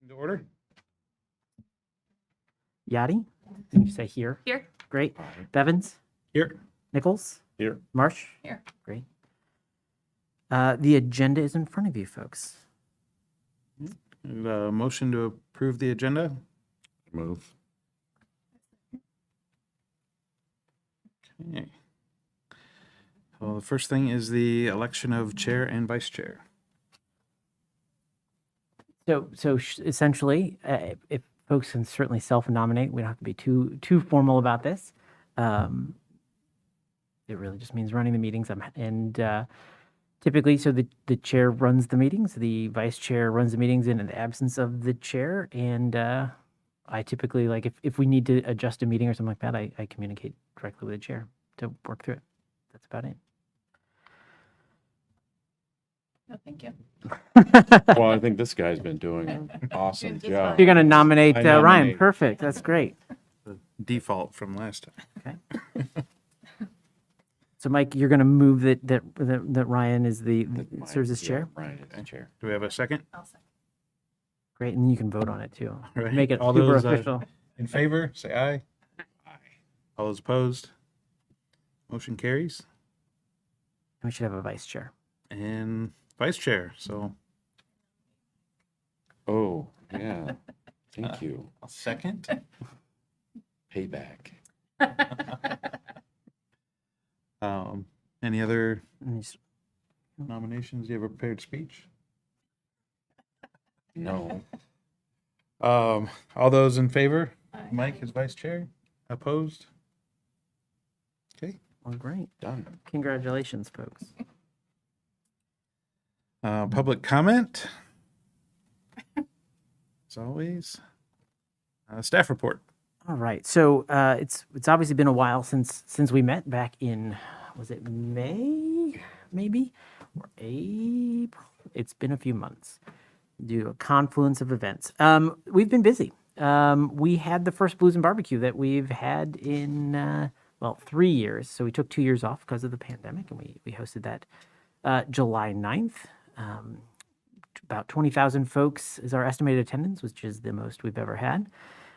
The order? Yachty, can you say here? Here. Great. Bevins, Here. Nichols, Here. Marsh. Here. Great. The agenda is in front of you, folks. Motion to approve the agenda? Move. Okay. Well, the first thing is the election of chair and vice chair. So essentially, if folks can certainly self-nominate, we don't have to be too formal about this. It really just means running the meetings, and typically, so the chair runs the meetings, the vice chair runs the meetings in the absence of the chair, and I typically, like, if we need to adjust a meeting or something like that, I communicate directly with the chair to work through it. That's about it. No, thank you. Well, I think this guy's been doing an awesome job. You're going to nominate I Ryan. nominate. Perfect. That's great. The default from last time. Okay. So, Mike, you're going to move that Ryan is serves as chair. Ryan is the chair. Do we have a second? I'll second. Great, and then you can vote on it too. All right. Make it All super those, official. In favor, say aye. Aye. All those opposed? Motion carries. We should have a vice chair. And vice chair, so. Oh, yeah. Thank you. A second? Payback. Any other And just- nominations? Do you have a prepared speech? No. All those in favor? Aye. Mike as vice chair? Opposed? Okay. Well, great. Done. Congratulations, folks. Public comment? As always. Staff report. All right. So it's obviously been a while since we met back in, was it May, maybe, or April? It's been a few months due to a confluence of events. We've been busy. We had the first Blues and Barbecue that we've had in 3 years. So we took 2 years off because of the pandemic, and we hosted that July 9th. About 20,000 folks is our estimated attendance, which is the most we've ever had.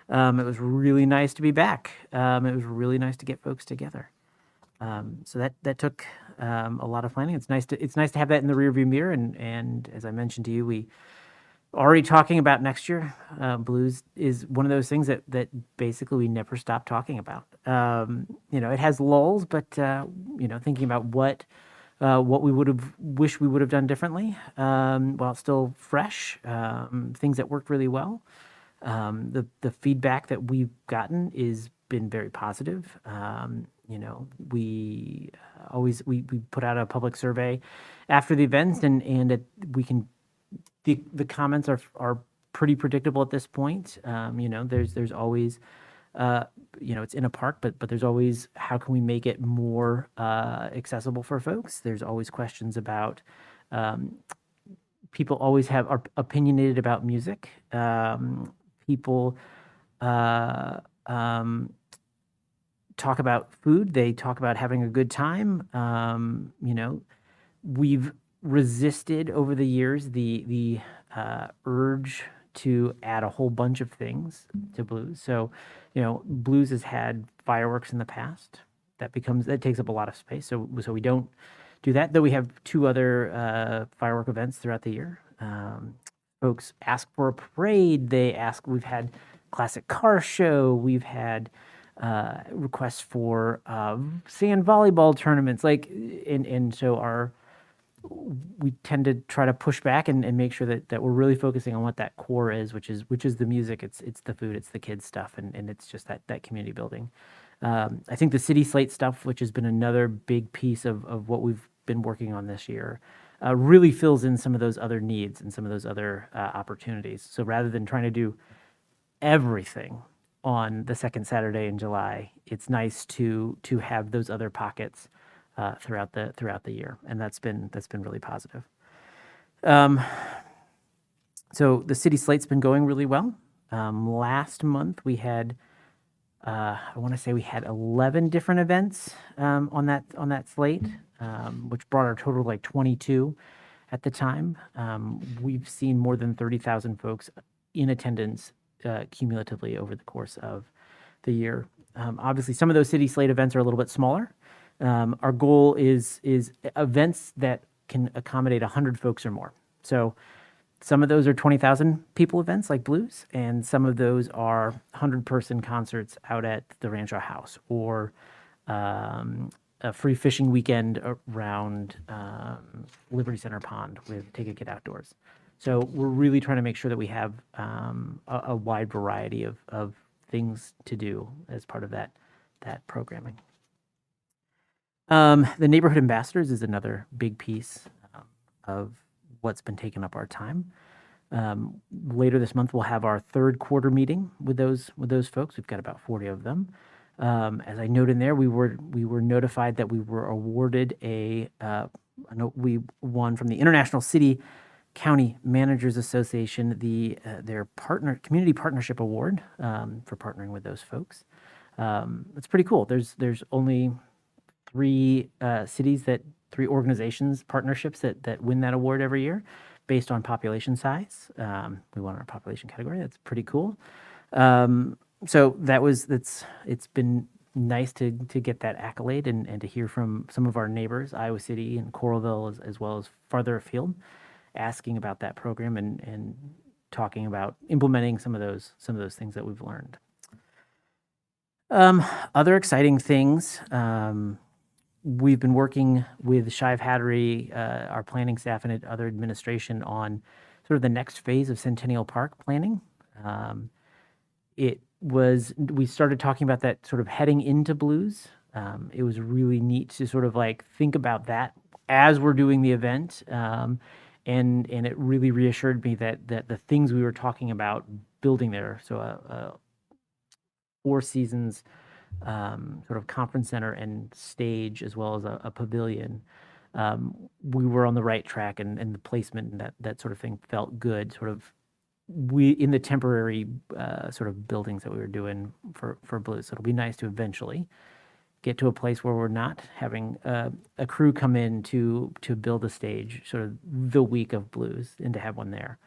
It was really nice to be back. It was really nice to get folks together. So that took a lot of planning. It's nice to have that in the rearview mirror. And as I mentioned to you, we already talking about next year. Blues is one of those things that basically we never stop talking about. It has lulls, but thinking about what we wish we would have done differently, while it's still fresh, things that worked really well. The feedback that we've gotten is been very positive. We put out a public survey after the events, and the comments are pretty predictable at this point. There's always it's in a park, but there's always, how can we make it more accessible for folks? There's always questions about, people always are opinionated about music. People talk about food. They talk about having a good time. We've resisted over the years the urge to add a whole bunch of things to blues. So, blues has had fireworks in the past. That takes up a lot of space. So we don't do that. Though we have 2 other firework events throughout the year. Folks ask for a parade. We've had classic car show. We've had requests for sand volleyball tournaments. So we tend to try to push back and make sure that we're really focusing on what that core is, which is the music, it's the food, it's the kids stuff, and it's just that community building. I think the City Slate stuff, which has been another big piece of what we've been working on this year, really fills in some of those other needs and some of those other opportunities. So rather than trying to do everything on the second Saturday in July, it's nice to have those other pockets throughout the year, and that's been really positive. So the City Slate's been going really well. Last month we had, I want to say we had 11 different events on that slate, which brought our total to like 22 at the time. We've seen more than 30,000 folks in attendance cumulatively over the course of the year. Obviously, some of those city slate events are a little bit smaller. Our goal is events that can accommodate 100 folks or more. So some of those are 20,000 people events like Blues, and some of those are 100-person concerts out at the Rancho House, or a free fishing weekend around Liberty Center Pond with Take a Kid Outdoors. So we're really trying to make sure that we have a wide variety of things to do as part of that programming. The Neighborhood Ambassadors is another big piece of what's been taking up our time. Later this month, we'll have our third quarter meeting with those folks. We've got about 40 of them. As I note in there, we were notified that we were awarded we won from the International City County Managers Association their community partnership award for partnering with those folks. It's pretty cool. There's only three organizations, partnerships that win that award every year based on population size. We won our population category. That's pretty cool. So it's been nice to get that accolade and to hear from some of our neighbors, Iowa City and Coralville, as well as farther afield, asking about that program and talking about implementing some of those things that we've learned. Other exciting things. We've been working with Shive Hattery, our planning staff, and other administration on sort of the next phase of Centennial Park planning. We started talking about that sort of heading into Blues. It was really neat to sort of like think about that as we're doing the event. And it really reassured me that the things we were talking about building there, so a Four Seasons sort of conference center and stage, as well as a pavilion, we were on the right track, and the placement and that sort of thing felt good. Sort of in the temporary sort of buildings that we were doing for Blues. So it'll be nice to eventually get to a place where we're not having a crew come in to build a stage sort of the week of Blues, and to have one there,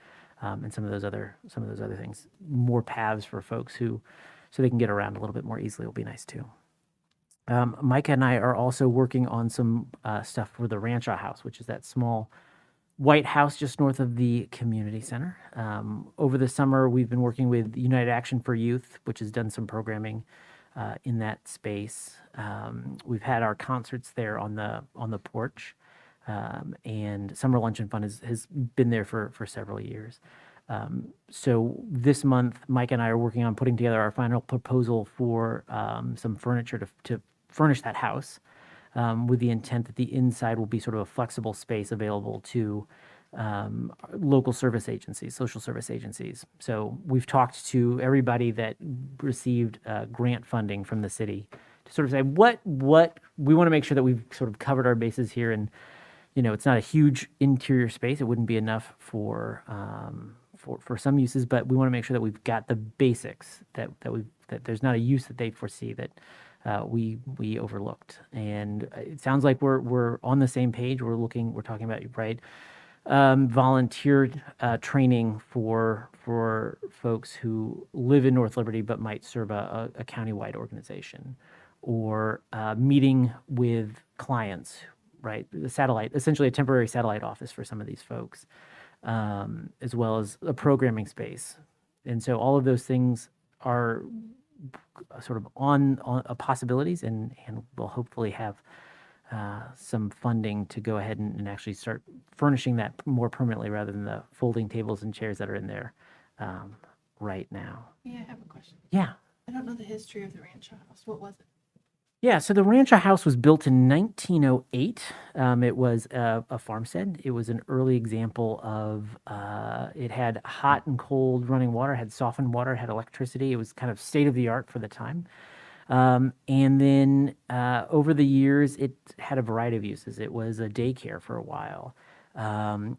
and some of those other things, more paths for folks so they can get around a little bit more easily will be nice too. Micah and I are also working on some stuff for the Rancho House, which is that small white house just north of the community center. Over the summer, we've been working with United Action for Youth, which has done some programming in that space. We've had our concerts there on the porch, and Summer Lunch and Fun has been there for several years. So this month, Mike and I are working on putting together our final proposal for some furniture to furnish that house, with the intent that the inside will be sort of a flexible space available to local service agencies, social service agencies. So we've talked to everybody that received grant funding from the city to sort of say what we want to make sure that we've sort of covered our bases here. And it's not a huge interior space. It wouldn't be enough for some uses, but we want to make sure that we've got the basics, that there's not a use that they foresee that we overlooked. And it sounds like we're on the same page. We're talking about, right, volunteer training for folks who live in North Liberty but might serve a countywide organization, or meeting with clients, right? Essentially a temporary satellite office for some of these folks, as well as a programming space. And so all of those things are sort of on possibilities, and we'll hopefully have some funding to go ahead and actually start furnishing that more permanently, rather than the folding tables and chairs that are in there right now. Yeah, I have a question. Yeah. I don't know the history of the Rancho House. What was it? Yeah, so the Rancho House was built in 1908. It was a farmstead. It was an early example of, it had hot and cold running water, had softened water, had electricity. It was kind of state of the art for the time. And then over the years, it had a variety of uses. It was a daycare for a while.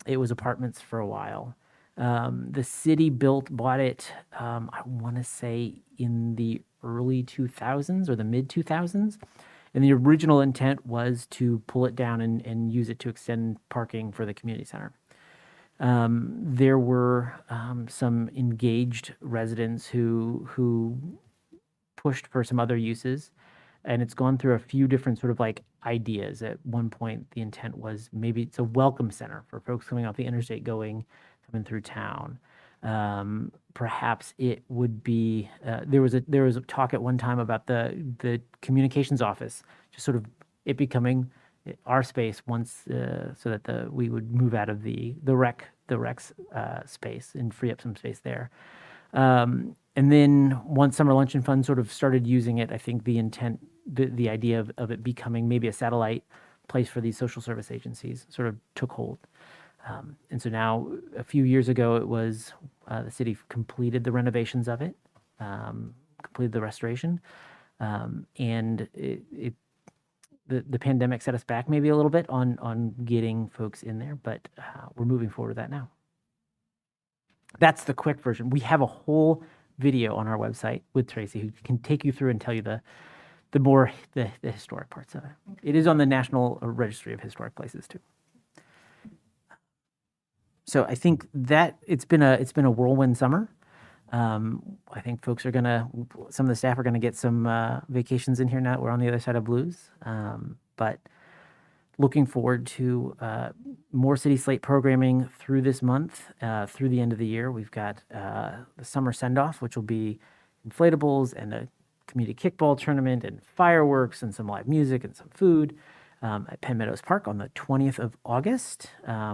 It was apartments for a while. The city bought it, I want to say in the early 2000s or the mid 2000s. And the original intent was to pull it down and use it to extend parking for the community center. There were some engaged residents who pushed for some other uses, and it's gone through a few different sort of like ideas. At one point, the intent was maybe it's a welcome center for folks coming off the interstate coming through town. Perhaps it would be there was a talk at one time about the communications office, just sort of it becoming our space once so that we would move out of the rec's space and free up some space there. And then once Summer Luncheon Fund sort of started using it, I think the intent, the idea of it becoming maybe a satellite place for these social service agencies sort of took hold. And so now, a few years ago, it was the city completed the renovations of it, completed the restoration, and the pandemic set us back maybe a little bit on getting folks in there, but we're moving forward with that now. That's the quick version. We have a whole video on our website with Tracy who can take you through and tell you the historic parts of it. It is on the National Registry of Historic Places too. So I think that it's been a whirlwind summer. I think folks some of the staff are gonna get some vacations in here now that we're on the other side of blues. But looking forward to more City Slate programming through this month, through the end of the year. We've got the summer send-off, which will be inflatables and a community kickball tournament and fireworks and some live music and some food at Penn Meadows Park on the 20th of August.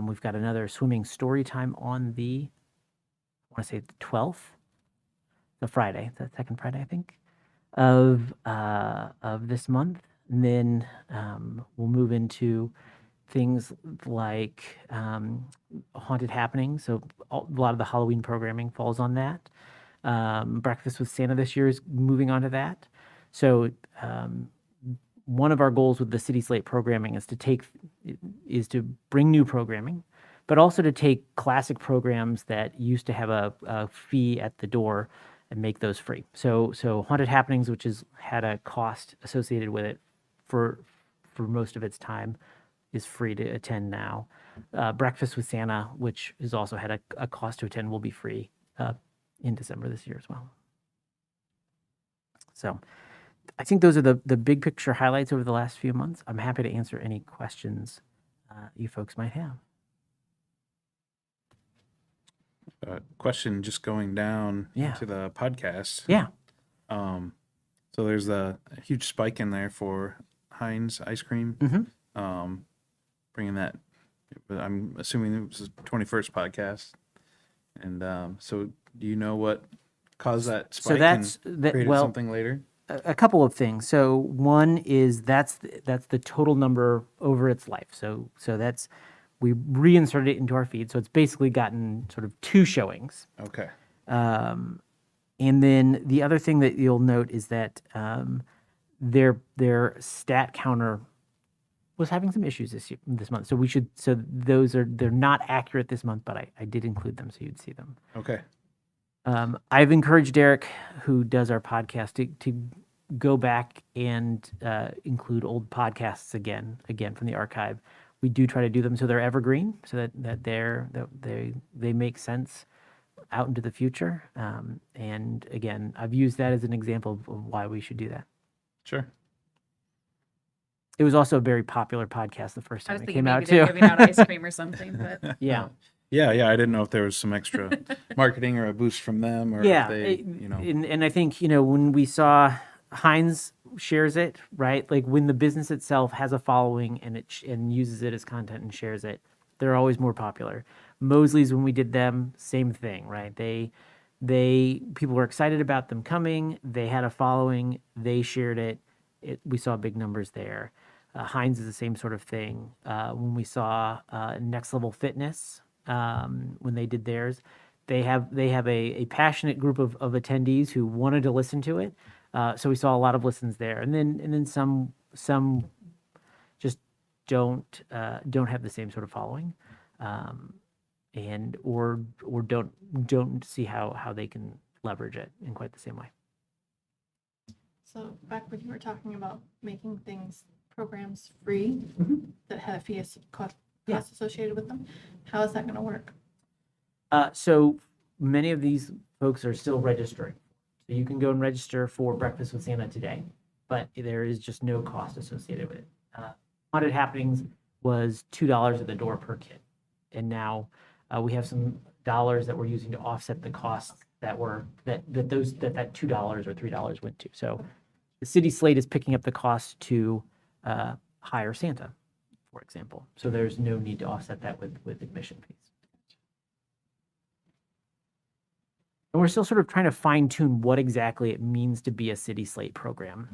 We've got another swimming story time on I want to say the 12th, the Friday, the second Friday, I think, of this month. And then we'll move into things like haunted happenings. So a lot of the Halloween programming falls on that. Breakfast with Santa this year is moving on to that. So one of our goals with the City Slate programming is to bring new programming, but also to take classic programs that used to have a fee at the door and make those free. So haunted happenings, which has had a cost associated with it for most of its time, is free to attend now. Breakfast with Santa, which has also had a cost to attend, will be free in December this year as well. So I think those are the big picture highlights over the last few months. I'm happy to answer any questions you folks might have. Question just going down Yeah. to the podcast. Yeah. So there's a huge spike in there for Heinz ice cream. Mm-hmm. Bringing that, but I'm assuming it was the 21st podcast. And so do you know what caused that spike created something later? A couple of things. So one is that's the total number over its life. So that's, we reinserted it into our feed. So it's basically gotten sort of 2 showings. Okay. And then the other thing that you'll note is that their stat counter was having some issues this month. So they're not accurate this month, but I did include them so you'd see them. Okay. I've encouraged Derek, who does our podcast, to go back and include old podcasts again from the archive. We do try to do them so they're evergreen, so that they make sense out into the future. And again, I've used that as an example of why we should do that. Sure. It was also a very popular podcast the first I time was it thinking came out maybe they're too. giving out ice cream or something, but Yeah. Yeah. I didn't know if there was some extra marketing or a boost from them, or Yeah, if they, and I think when we saw Heinz shares it, right? Like when the business itself has a following and uses it as content and shares it, they're always more popular. Mosley's, when we did them, same thing, right? People were excited about them coming. They had a following. They shared it. We saw big numbers there. Heinz is the same sort of thing. When we saw Next Level Fitness, when they did theirs, they have a passionate group of attendees who wanted to listen to it. So we saw a lot of listens there, and then some just don't have the same sort of following, and or don't see how they can leverage it in quite the same way. So back when you were talking about making programs free that had a fee cost Yeah. associated with them, how is that going to work? So many of these folks are still registering. So you can go and register for Breakfast with Santa today, but there is just no cost associated with it. Haunted Happenings was $2 at the door per kid. And now we have some dollars that we're using to offset the costs that $2 or $3 went to. So the city slate is picking up the cost to hire Santa, for example. So there's no need to offset that with admission fees. And we're still sort of trying to fine tune what exactly it means to be a city slate program.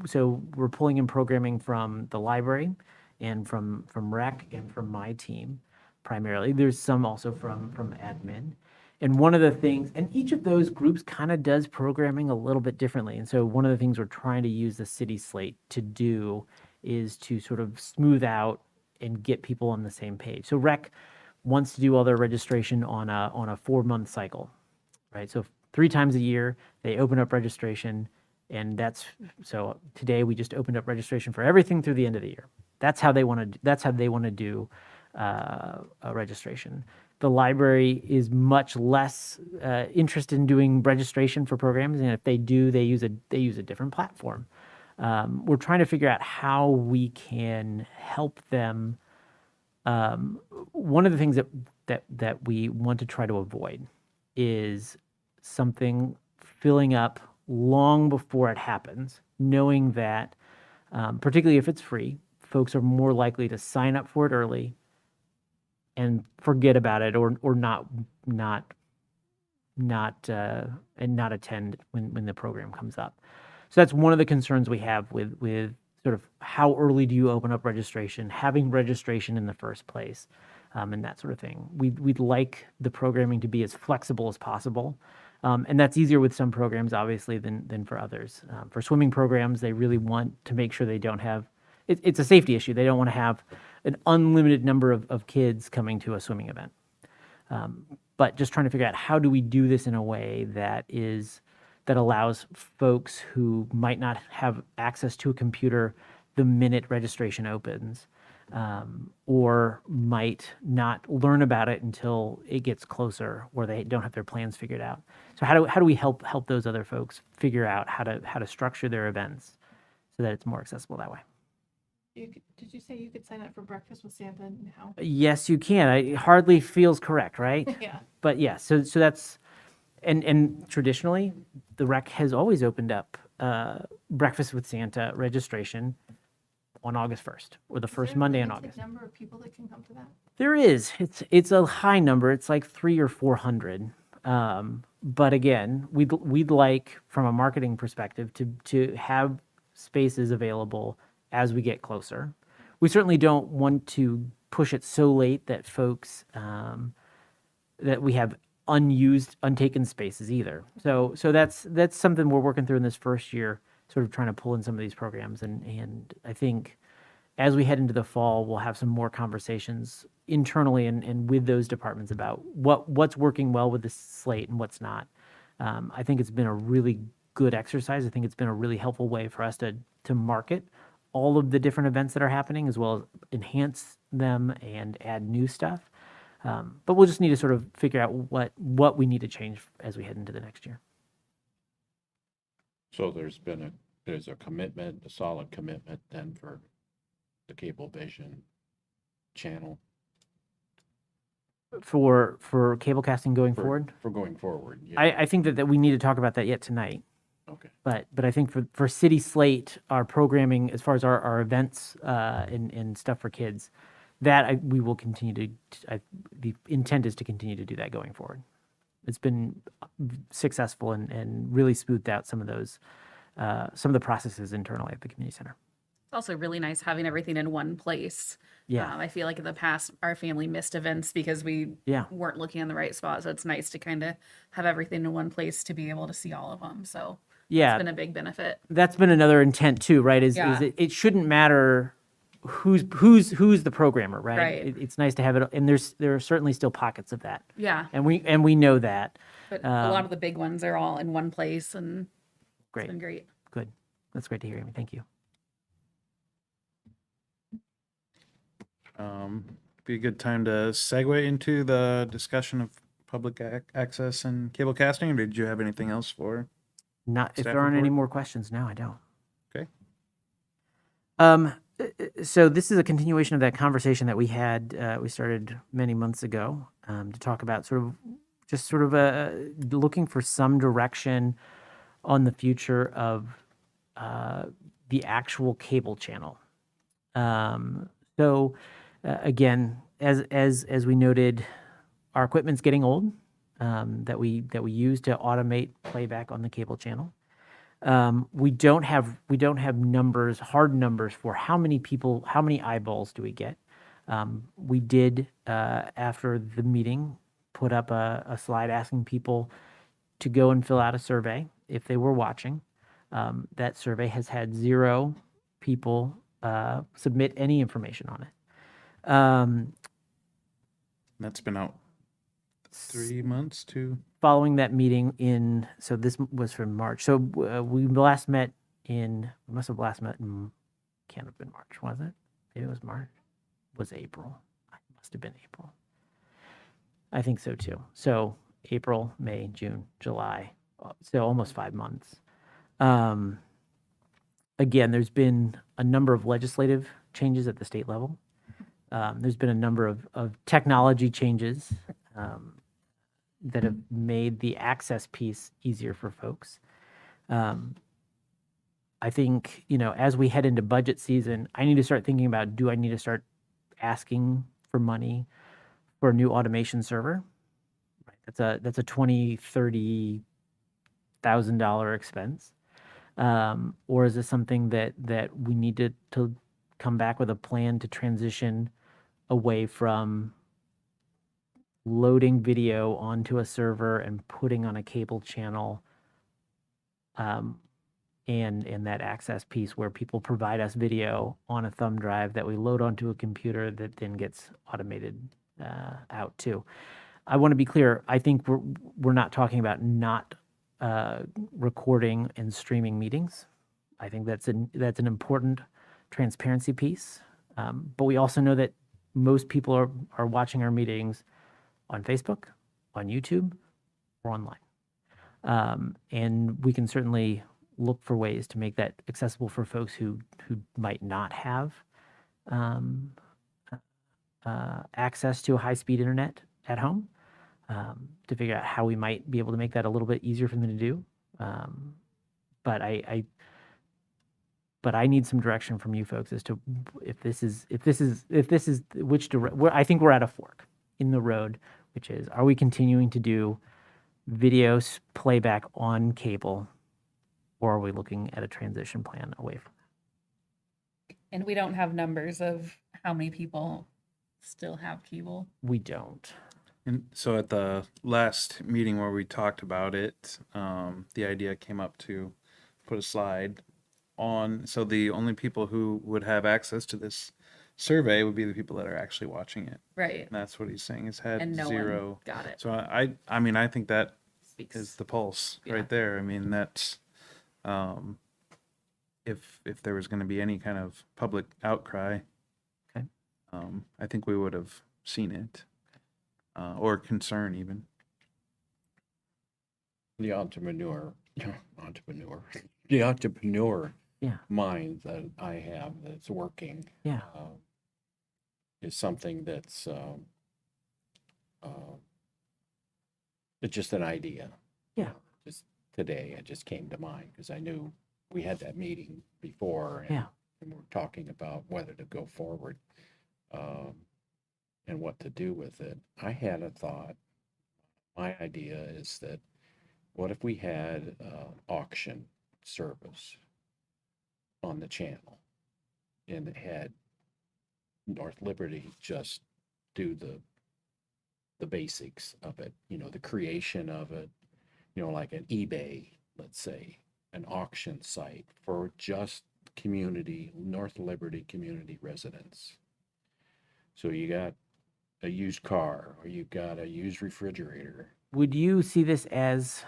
So we're pulling in programming from the library and from rec and from my team primarily. There's some also from admin. And one of the things, and each of those groups kind of does programming a little bit differently. And so one of the things we're trying to use the city slate to do is to sort of smooth out and get people on the same page. So rec wants to do all their registration on a 4-month cycle, right? So 3 times a year, they open up registration, and so today we just opened up registration for everything through the end of the year. That's how they want to do a registration. The library is much less interested in doing registration for programs, and if they do, they use a different platform. We're trying to figure out how we can help them. One of the things that we want to try to avoid is something filling up long before it happens, knowing that, particularly if it's free, folks are more likely to sign up for it early and forget about it or not attend when the program comes up. So that's one of the concerns we have with sort of how early do you open up registration, having registration in the first place, and that sort of thing. We'd like the programming to be as flexible as possible. And that's easier with some programs, obviously, than for others. For swimming programs, they really want to make sure they don't have, it's a safety issue. They don't want to have an unlimited number of kids coming to a swimming event. But just trying to figure out how do we do this in a way that allows folks who might not have access to a computer the minute registration opens, or might not learn about it until it gets closer, or they don't have their plans figured out. So how do we help those other folks figure out how to structure their events so that it's more accessible that way? Did you say you could sign up for Breakfast with Santa now? Yes, you can. It hardly feels correct, right? Yeah. But yeah, so that's. And traditionally, the rec has always opened up Breakfast with Santa registration on August 1st, or the first Monday in August. Number of people that can come to that? There is. It's a high number. It's like 300 or 400. But again, we'd like, from a marketing perspective, to have spaces available as we get closer. We certainly don't want to push it so late that folks that we have untaken spaces either. So that's something we're working through in this first year, sort of trying to pull in some of these programs. And I think as we head into the fall, we'll have some more conversations internally and with those departments about what's working well with the slate and what's not. I think it's been a really good exercise. I think it's been a really helpful way for us to market all of the different events that are happening, as well as enhance them and add new stuff. But we'll just need to sort of figure out what we need to change as we head into the next year. So there's a commitment, a solid commitment then for the Cablevision channel For cable casting going forward? For going forward, yeah. I think that we need to talk about that yet tonight. Okay. But I think for City Slate, our programming, as far as our events and stuff for kids, that we will continue to, the intent is to continue to do that going forward. It's been successful and really smoothed out some of the processes internally at the community center. It's also really nice having everything in one place. Yeah. I feel like in the past, our family missed events because we Yeah. weren't looking in the right spot. So it's nice to kind of have everything in one place to be able to see all of them. So Yeah. it's been a big benefit. That's been another intent too, right? Is it shouldn't matter who's the programmer, right? Right. It's nice to have it, and there are certainly still pockets of that, Yeah. and we know that. But a lot of the big ones are all in one place, and Great, it's been great. good. That's great to hear, Amy. Thank you. be a good time to segue into the discussion of public access and cable casting. Or did you have anything else for? Not if Staff there aren't any report? more questions. No, I don't. Okay. So this is a continuation of that conversation that we had. We started many months ago to talk about sort of looking for some direction on the future of the actual cable channel. So again, as we noted, our equipment's getting old that we use to automate playback on the cable channel. We don't have numbers, hard numbers for how many people, how many eyeballs do we get. We did after the meeting put up a slide asking people to go and fill out a survey if they were watching. That survey has had 0 people submit any information on it. That's been out 3 months to. Following that meeting so this was from March. So we must have last met in, can't have been March, was it? Maybe it was March. It was April. It must have been April. I think so too. So April, May, June, July. So almost 5 months. Again, there's been a number of legislative changes at the state level. There's been a number of technology changes that have made the access piece easier for folks. I think, as we head into budget season, I need to start thinking about, do I need to start asking for money for a new automation server? Right. That's a $20,000-$30,000 expense. Or is this something that we need to come back with a plan to transition away from loading video onto a server and putting on a cable channel, and that access piece where people provide us video on a thumb drive that we load onto a computer that then gets automated out too. I want to be clear. I think we're not talking about not recording and streaming meetings. I think that's an important transparency piece. But we also know that most people are watching our meetings on Facebook, on YouTube, or online. And we can certainly look for ways to make that accessible for folks who might not have access to a high-speed internet at home, to figure out how we might be able to make that a little bit easier for them to do. But I need some direction from you folks as to if this is which direction. I think we're at a fork in the road, which is, are we continuing to do video playback on cable, or are we looking at a transition plan away from that? And we don't have numbers of how many people still have cable. We don't. And so at the last meeting where we talked about it, the idea came up to put a slide on. So the only people who would have access to this survey would be the people that are actually watching it. Right. And that's what he's saying, is had And no 0. one got it. So I mean, I think that Speaks. is the pulse Yeah. right there. I mean, that's if there was going to be any kind of public outcry, Okay. I think we would have seen it, or concern even. The entrepreneur Yeah. mind that I have that's working Yeah. is something that's it's just an idea. Yeah. Just today, it just came to mind because I knew we had that meeting before. And, Yeah. and we're talking about whether to go forward and what to do with it. I had a thought. My idea is that what if we had auction service on the channel and it had North Liberty just do the basics of it, the creation of it, like an eBay, let's say, an auction site for just North Liberty community residents. So you got a used car, or you got a used refrigerator. Would you see this as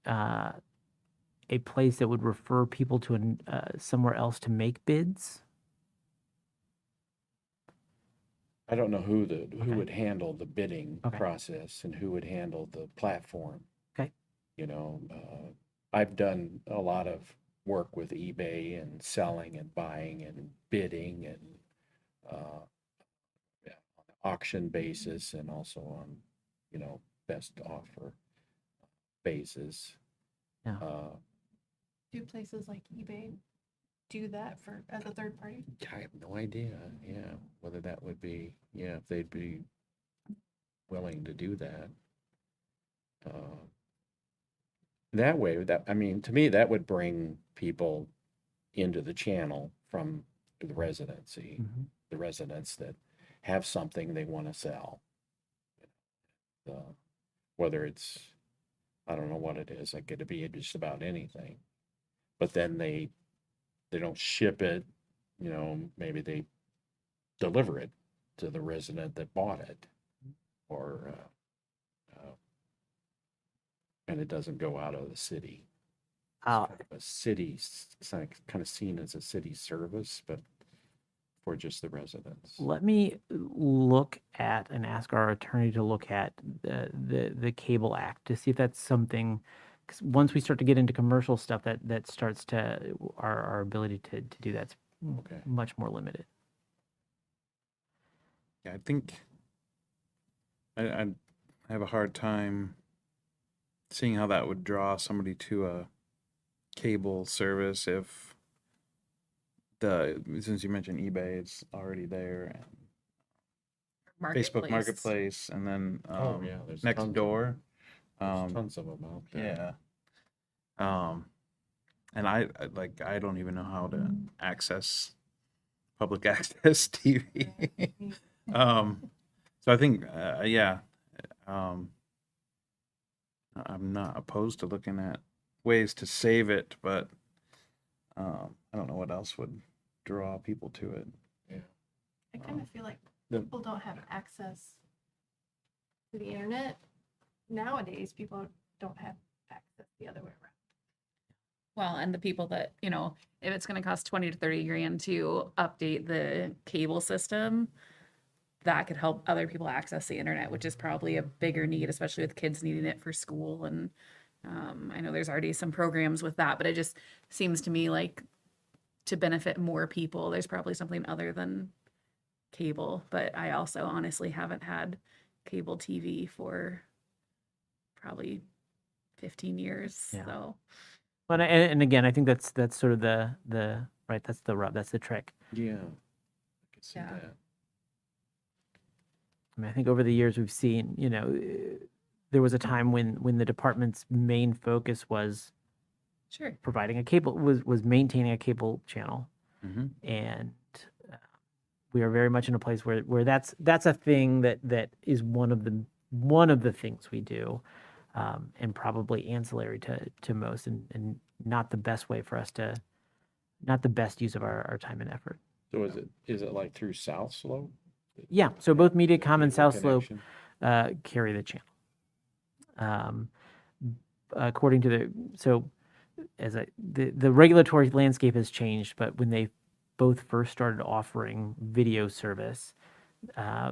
a place that would refer people to somewhere else to make bids? I don't know who Okay. would handle the bidding Okay. process and who would handle the platform. Okay. You know, I've done a lot of work with eBay and selling and buying and bidding and uh, yeah, on an auction basis and also on, best offer basis. Yeah. Do places like eBay do that for as a third party? I have no idea, yeah, whether that would be, yeah, if they'd be willing to do that. That way, I mean, to me, that would bring people into the channel from the residency, Mhm. the residents that have something they want to sell. Whether it's, I don't know what it is, like it could be just about anything. But then they don't ship it, maybe they deliver it to the resident that bought it, or and it doesn't go out of the city. It's I'll, kind of a city, it's like kind of seen as a city service, but for just the residents. Let me look at and ask our attorney to look at the Cable Act to see if that's something. Because once we start to get into commercial stuff, that starts to our ability to do that's Okay. much more limited. Yeah, I think I have a hard time seeing how that would draw somebody to a cable service if since you mentioned eBay, it's already there, and Facebook Marketplace, and then Oh, yeah, there's next tons of door. There's tons of them out there. Yeah. And I don't even know how to access public access TV. So I think yeah, I'm not opposed to looking at ways to save it, but I don't know what else would draw people to it. I kind of feel like the- people don't have access to the internet. Nowadays, people don't have access the other way around. Well, and the people that, if it's going to cost 20 to 30 grand to update the cable system, that could help other people access the internet, which is probably a bigger need, especially with kids needing it for school. And I know there's already some programs with that, but it just seems to me like to benefit more people, there's probably something other than cable. But I also honestly haven't had cable TV for probably 15 years. Yeah. So And again, I think that's sort of the right. That's the rub. That's the trick. Yeah, I can see Yeah. that. I mean, I think over the years we've seen, there was a time when the department's main focus was sure. providing a cable, was maintaining a cable channel, Mm-hmm. and we are very much in a place where that's a thing that is one of the things we do, and probably ancillary to most, and not the best way for us to, not the best use of our time and effort. So is it like through South Slope? Yeah, so both MediaCom and Cable South Slope connection? carry the channel. According to the regulatory landscape has changed, but when they both first started offering video service,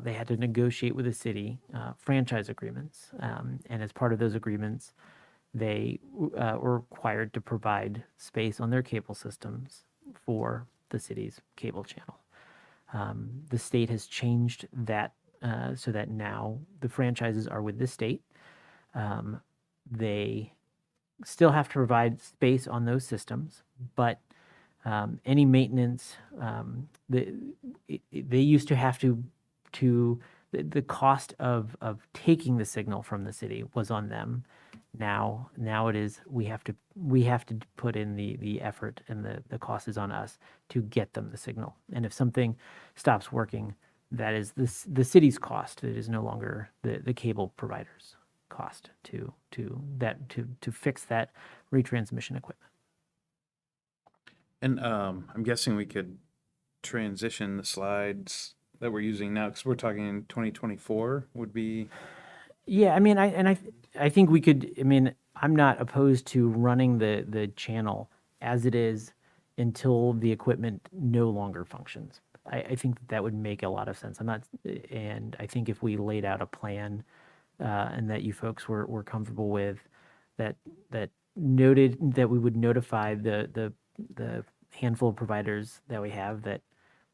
they had to negotiate with the city franchise agreements, and as part of those agreements, they were required to provide space on their cable systems for the city's cable channel. The state has changed that so that now the franchises are with the state. They still have to provide space on those systems, but any maintenance, they used to have to the cost of taking the signal from the city was on them. Now it is we have to put in the effort, and the cost is on us to get them the signal. And if something stops working, that is the city's cost. It is no longer the cable provider's cost to fix that retransmission equipment. And I'm guessing we could transition the slides that we're using now, because we're talking 2024 would be. Yeah, I mean, I think we could. I mean, I'm not opposed to running the channel as it is until the equipment no longer functions. I think that would make a lot of sense. And I think if we laid out a plan and that you folks were comfortable with, that noted that we would notify the handful of providers that we have that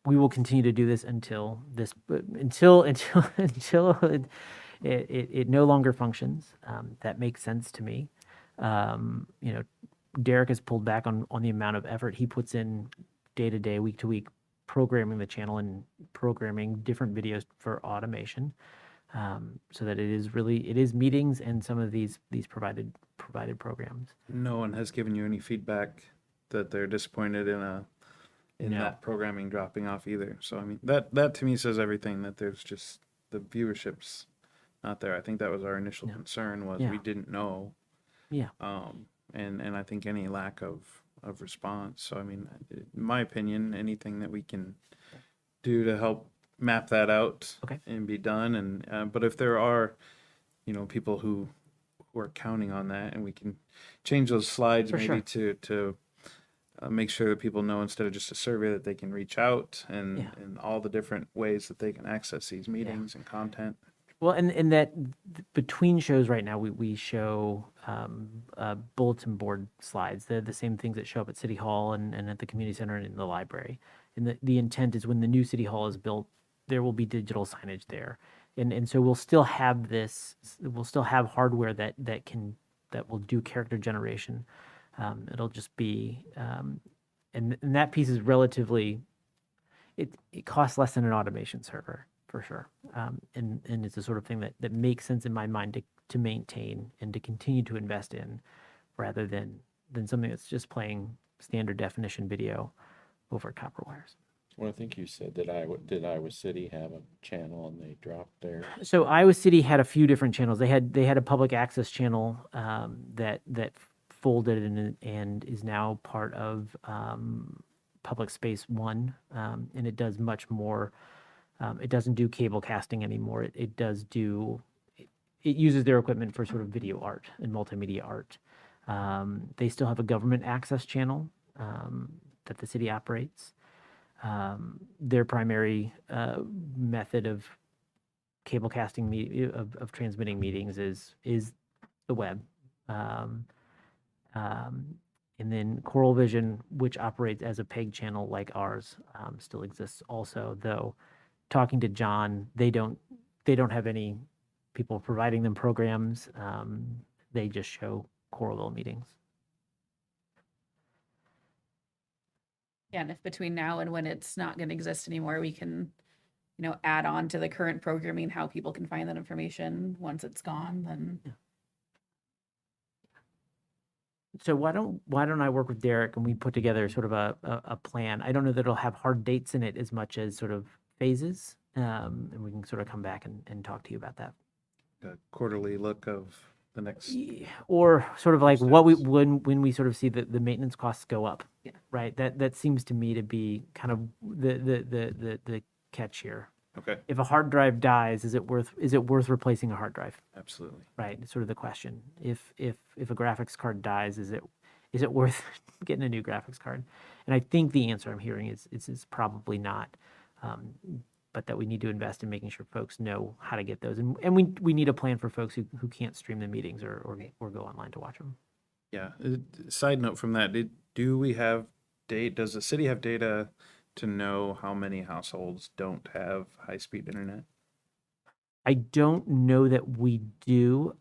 we will continue to do this until it no longer functions. That makes sense to me. You know, Derek has pulled back on the amount of effort he puts in day to day, week to week, programming the channel and programming different videos for automation, so that it is meetings and some of these provided programs. No one has given you any feedback that they're disappointed in No. that programming dropping off either. So I mean that to me says everything, that there's just the viewership's not there. I think that was our initial Yeah. concern, was Yeah. we didn't know. Yeah. And I think any lack of response. So I mean, in my opinion, anything that we can do to help map that out Okay. and be done. And but if there are, people who are counting on that, and we can change those slides For maybe sure. to make sure that people know, instead of just a survey, that they can reach out and Yeah. all the different ways that they can access these meetings and content. Well, and that between shows right now, we show bulletin board slides. They're the same things that show up at City Hall and at the community center and in the library. And the intent is, when the new City Hall is built, there will be digital signage there. And so we'll still have hardware that will do character generation. It'll just be, and that piece is relatively, it costs less than an automation server, for sure. And it's the sort of thing that makes sense in my mind to maintain and to continue to invest in, rather than something that's just playing standard definition video over copper wires. Well, I think you said that Iowa City have a channel and they dropped theirs. So Iowa City had a few different channels. They had a public access channel that folded and is now part of Public Space One, and it does much more. It doesn't do cable casting anymore. It does do. It uses their equipment for sort of video art and multimedia art. They still have a government access channel that the city operates. Their primary method of cable casting of transmitting meetings is the web. And then Coral Vision, which operates as a PEG channel like ours, still exists also, though talking to John, they don't have any people providing them programs. They just show Coralville meetings. Yeah, and if between now and when it's not going to exist anymore, we can, add on to the current programming how people can find that information once it's gone, then So why don't I work with Derek and we put together sort of a plan? I don't know that it'll have hard dates in it as much as sort of phases, and we can sort of come back and talk to you about that. A quarterly look of the next. Or sort of like what when we sort of see the maintenance costs go up. Yeah. Right. That seems to me to be kind of the catch here. Okay, If a hard drive dies, is it worth replacing a hard drive? absolutely. Right. It's sort of the question. If a graphics card dies, is it worth getting a new graphics card? And I think the answer I'm hearing is probably not. But that we need to invest in making sure folks know how to get those, and we need a plan for folks who can't stream the meetings or go online to watch them. Yeah. Side note from that, do we have does the city have data to know how many households don't have high-speed internet? I don't know that we do.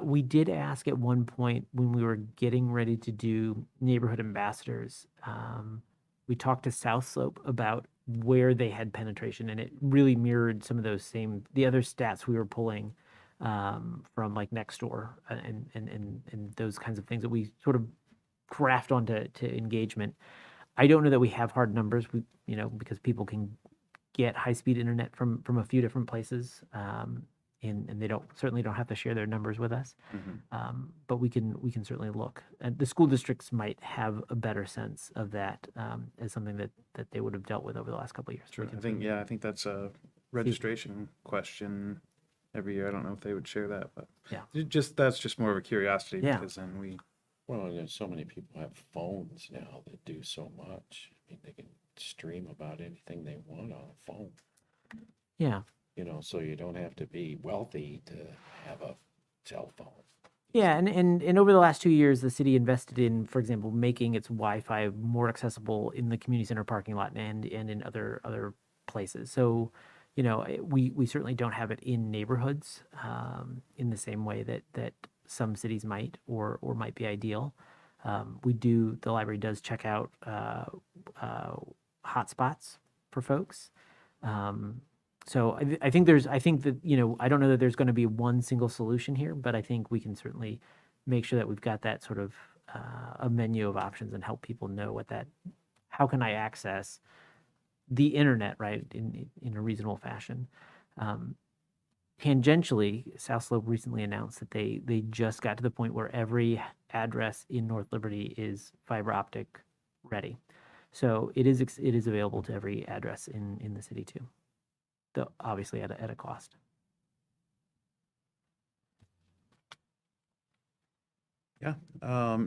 We did ask at one point when we were getting ready to do neighborhood ambassadors. We talked to South Slope about where they had penetration, and it really mirrored some of the other stats we were pulling from like Nextdoor and those kinds of things that we sort of craft onto engagement. I don't know that we have hard numbers, because people can get high-speed internet from a few different places, and they certainly don't have to share their numbers with us. Mm-hmm. But we can certainly look. And the school districts might have a better sense of that as something that they would have dealt with over the last couple of years. Sure. We can I think certainly- that's a registration question every year. I don't know if they would share that, but Yeah. that's just more of a curiosity, Yeah. because then Well, and there's so many people have phones now that do so much. I mean, they can stream about anything they want on a phone, Yeah. so you don't have to be wealthy to have a cell phone. Yeah, and over the last 2 years, the city invested in, for example, making its Wi-Fi more accessible in the community center parking lot and in other places. So, we certainly don't have it in neighborhoods in the same way that some cities might or might be ideal. The library does check out hotspots for folks. So I think that, I don't know that there's going to be one single solution here, but I think we can certainly make sure that we've got that sort of a menu of options and help people know how can I access the internet, right, in a reasonable fashion. Tangentially, South Slope recently announced that they just got to the point where every address in North Liberty is fiber optic ready. So it is available to every address in the city too, though obviously at a cost. Yeah.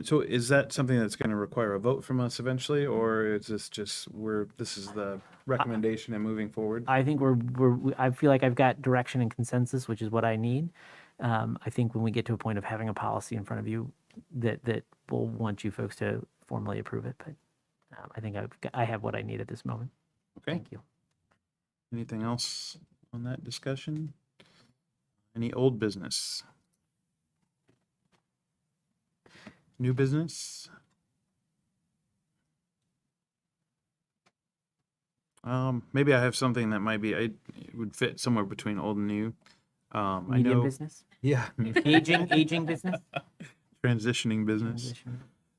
So is that something that's going to require a vote from us eventually, or is this just this is the recommendation and moving forward? I think I feel like I've got direction and consensus, which is what I need. I think when we get to a point of having a policy in front of you, that we'll want you folks to formally approve it. But I think I have what I need at this moment. Okay. Thank you. Anything else on that discussion? Any old business? New business? Maybe I have something that it would fit somewhere between old and new. I Medium know, business, yeah, aging business. transitioning business.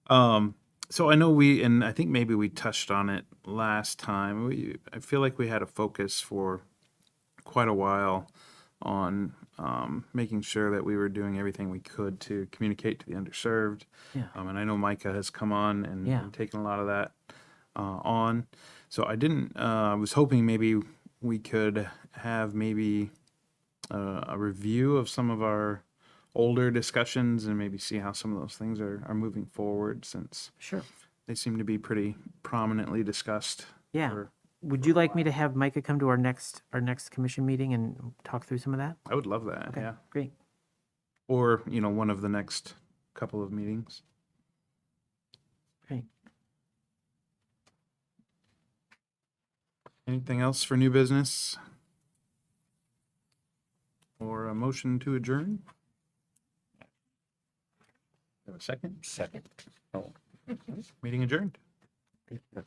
Transition. So I know and I think maybe we touched on it last time. I feel like we had a focus for quite a while on making sure that we were doing everything we could to communicate to the underserved. Yeah. And I know Micah has come on and, Yeah. and taken a lot of that on. So I was hoping maybe we could have maybe a review of some of our older discussions and maybe see how some of those things are moving forward, since Sure. they seem to be pretty prominently discussed. Yeah. for- Would you like me to have Micah come to our next commission meeting and talk through some of that? I would love that. Okay. Yeah. Great. Or, one of the next couple of meetings. Great. Anything else for new business? Or a motion to adjourn? Have a second? Second. Oh. Meeting adjourned. Yeah.